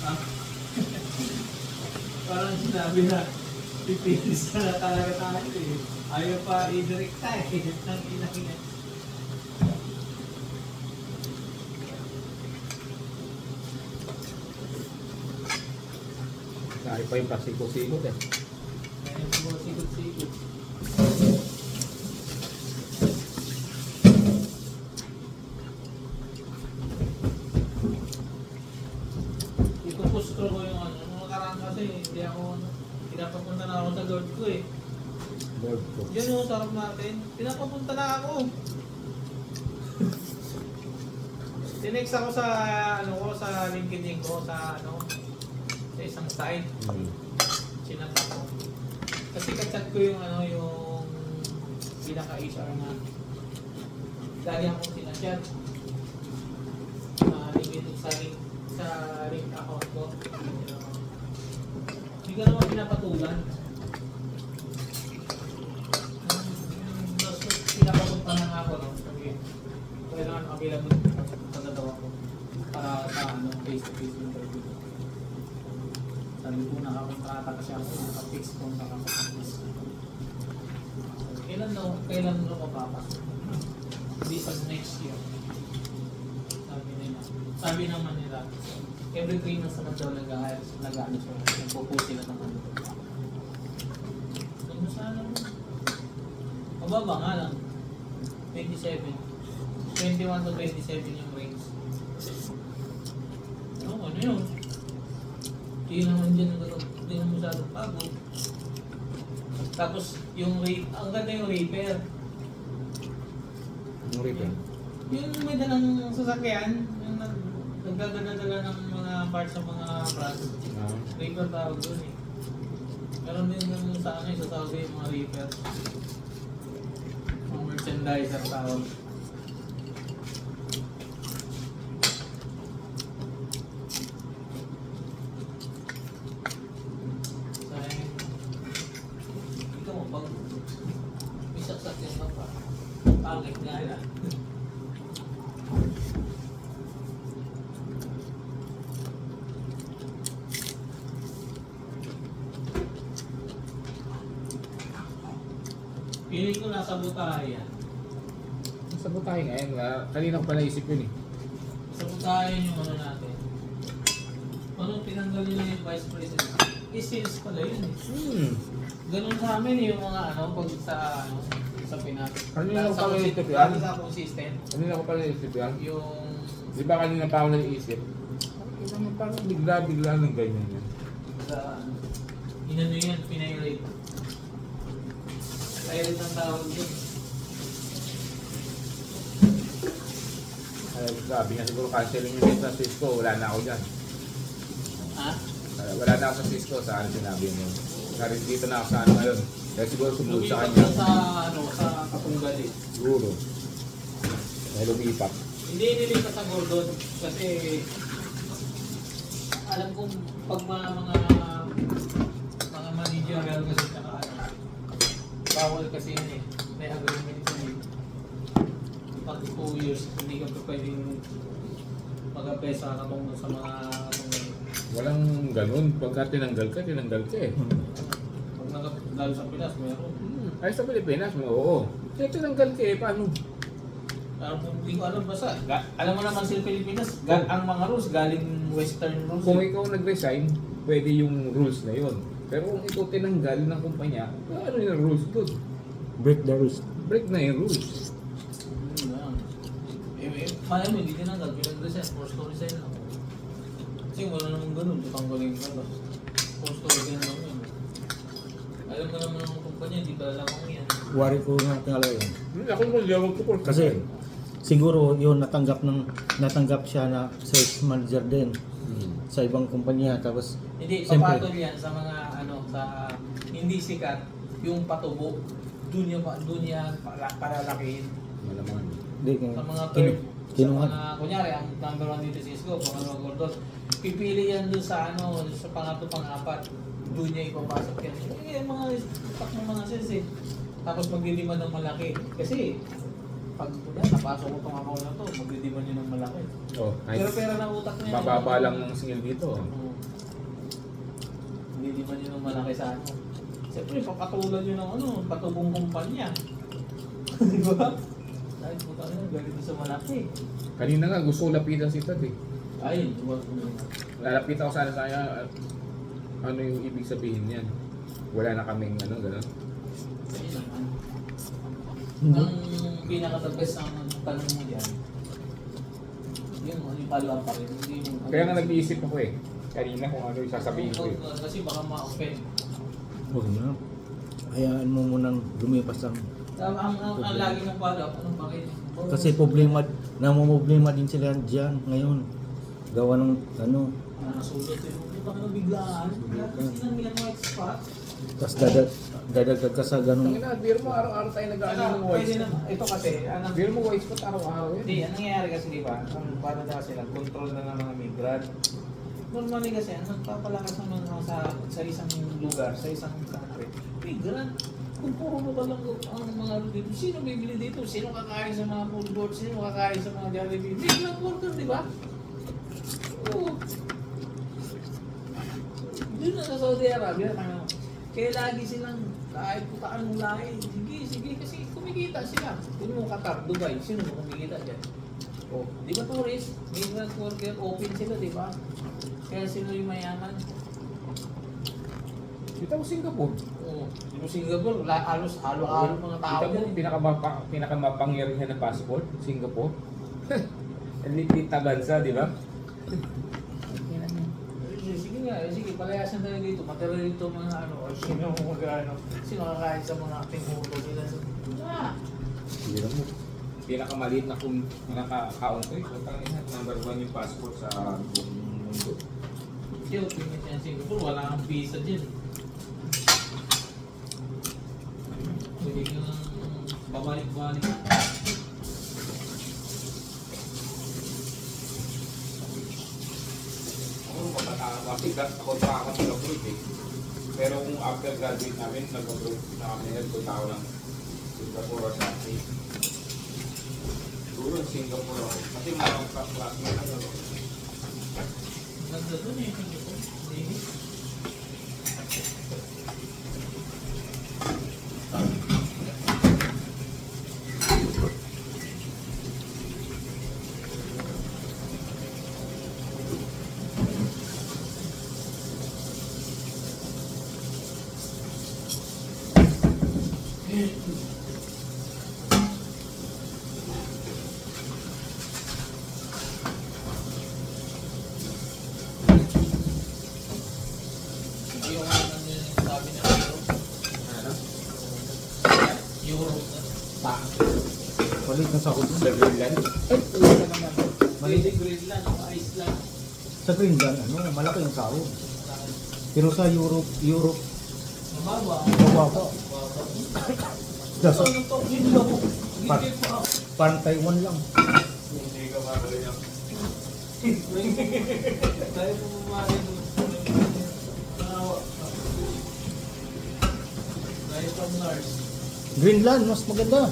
Ah, parang sinabi na, pipilis ka na talaga tayo eh. Ayaw pa i-direct tayo eh. Nang inahinga. Kaya pa yung pasikot-sikot eh. Kaya po sikot-sikot. Ipupustro ko yung ano. Nung nakaraan kasi, hindi ako ano. Pinapapunta na ako sa Lord ko eh. Lord ko. Yun yung sarap natin. Pinapapunta na ako. Tinext ako sa ano ko, sa LinkedIn ko, sa ano, sa isang site. Sinat ako. Kasi kachat ko yung ano, yung pinaka-HR na lagi akong sinachat. Limited sa link account ko. Hindi ka naman pinapatulan. Tapos pinapapunta na nga ako, no? Sabi, kailangan available pagkatawa ko para sa ano, face-to-face interview. Sabi ko, nakakontrata kasi ako, naka-fix ko, naka-fix. Kailan daw mapapasok? Hindi sa next year. Sabi nila. Sabi naman nila, every 3 months naman daw nag-ano siya, nagpo-post sila ng ano. Ano sana mo? Mababa nga lang. 27. 21 to 27 yung range. Ano yun? Hindi naman dyan hindi naman masyadong pagod. Tapos yung rape, ang ganda yung raper. Yung reaper. Yung may dalang sasakyan, yung nagdadala ng mga parts ng mga brand. Raper tawag doon eh. Meron din yung sa ano, isasabi yung mga raper. Mga merchandiser tawag. Ikaw mo, pag may sasakyan ka pa, pangit nga yan. Piling ko nasa butahe yan. Sabot tayo ngayon. Kanina ko pa naisip yun eh. Sa butahe yung ano natin. Anong tinanggal nila yung vice president? I-sales pala yun eh. Ganun sa amin eh, yung mga ano, pag sa ano, sa Pinas. Kanina ko pala naisip yan. Lalo sa consistent. Kanina ko pa naisip yan. Yung Di ba kanina pa ako naisip? Parang bigla-bigla ng ganyan yan. sa ano, inano yan, pinay-rate. Pirate ang tawag yun. Ay, sabi nga siguro canceling yung sa Cisco. Wala na ako dyan. Ha? Wala na ako sa Cisco. Sa ano sinabi mo? Dito na ako sa ano ngayon. Kaya siguro sumunod sa Lumipat kanya. na sa ano, sa Katunggali. Siguro. May lumipat. Hindi nilipat sa Gordon kasi alam kong pag mga managerial kasi tsaka ano, bawal kasi yun eh. May agreement yun eh. Pag 2 years, hindi ka pa pwedeng mag-apply sa katungkol sa mga katungkol. Walang ganun. Pagka tinanggal ka eh. Pag lalo sa Pinas, meron. Ay sa Pilipinas, oo. Kaya tinanggal ka eh. Paano? Hindi ko alam basta. Alam mo naman sa Pilipinas, ang mga rules galing western rules. Kung ikaw nag-resign, pwede yung rules na yun. Pero kung ikaw tinanggal ng kumpanya, ano yung rules doon? Break the rules. Break na yung rules. Malay mo, hindi tinanggal, pinag-resign, forced to resign lang. Kasi wala namang ganun, tutanggalin ka ba? Forced to resign lang yun. Alam mo naman ang kumpanya, hindi pala lang yan. Wari ko nga talaga yun. Ako naman liyawag ko po. Kasi siguro yun natanggap siya na sales manager din sa ibang kumpanya, tapos Hindi, siyempre, papatol yan sa mga ano, sa hindi sikat, yung patubo, dun yan palalakihin. Malaman. di, Sa mga third, sa kinuha. mga, kunyari, ang number 1 dito si Cisco, pangalawa Gordon, pipili yan dun sa ano, sa pangatlo, pang-apat, dun niya ipapasok yan. Mga impact ng mga sales eh. Tapos maglilima ng malaki. Kasi, pag napasok ko itong account na to, magdidiman yun ng malaki. Oh, Pero pera ng utak niya. mababa lang ng singil dito. Oo. Magdidiman yun ng malaki sa ano. Siyempre, papatulan yun ng ano, patubong kumpanya. Di ba? Dahil puta na, ganito sa malaki. Kanina nga gusto ko lapitan si Tad eh. Ay, huwag mo yun. Lalapitan ko sana tayo ano yung ibig sabihin niyan. Wala na kaming ano, gano'n. Ayun naman. Hindi. Ang pinaka-the-best ang tanong mo yan, yung ano yung follow-up pa rin. Hindi yung, Kaya nga nag-iisip ako eh. Kanina kung ano yung sasabihin ko eh. Kasi baka ma-offend. Huwag na. Hayaan mo munang lumipas ang... Ang lagi ng follow-up, anong bakit? Kasi namumblema din sila dyan ngayon. Gawa ng ano, Nasulat yun. Hindi ba ka nabiglaan? Sinang white spot? tapos dadagdag ka sa ganun. Tangina, beer mo araw-araw tayo nag-ano ng white Pwede spot. na, ito kasi, anong, Beer mo white spot araw-araw hindi, yun. ang nangyayari kasi di ba, ang paano na kasi nag-control na ng mga migrant. Normally kasi, ang nagpapalakas ng mga sa isang lugar, sa isang country, migrant. Kung puro ka lang ang mga ano dito, sino bibili dito? Sino kakain sa mga food board? Sino kakain sa mga Jollibee? Migrant worker, di ba? Oo. Doon na sa Saudi Arabia, kaya lagi silang kahit putaan ng lahi. Sige, kasi kumikita sila. Kung mo Qatar, Dubai, sino mo kumikita dyan? O, di ba tourist? Migrant worker, open sila, di ba? Kaya sino yung mayaman? Kita mo Singapore. Oo. Di ba Singapore, halos halo-halo mga tao Kita mo dyan. pinakamapangyarihan na passport, Singapore. Ang liit na bansa, di ba? Sige nga, sige, palayasan tayo dito. Matira dito mga ano, o sino mag-ano, sino kakain sa mga tinghuto nila. Hindi mo. Pinakamaliit na kung nakakaon ko eh. Number 1 yung passport sa buong mundo. Kaya tingin siya Singapore, wala kang visa dyan. Pwede ka nang babalik-balik. Ako pa ako nag-abroad eh. Pero kung after graduate namin, nag-abroad na kami, nagpunta ako ng Singapore sa akin. Siguro Singapore ako. Kasi mga class na ano. Ganda doon eh, Singapore. Hindi. Yung ano yung sabi na Ano? Europe na. Palit na sa kudo. Sa Greenland? Ay, Wala naman. Pwede Greenland o Iceland. sa Greenland, ano, malaki yung sahod. Pero sa Europe, Mababa. mababa. So, yung top yun lang. Par- Hindi pa. Parang Taiwan lang. Hindi ka makakaliyak. Tayo pumamali doon. Tayo from Mars. Greenland, mas maganda.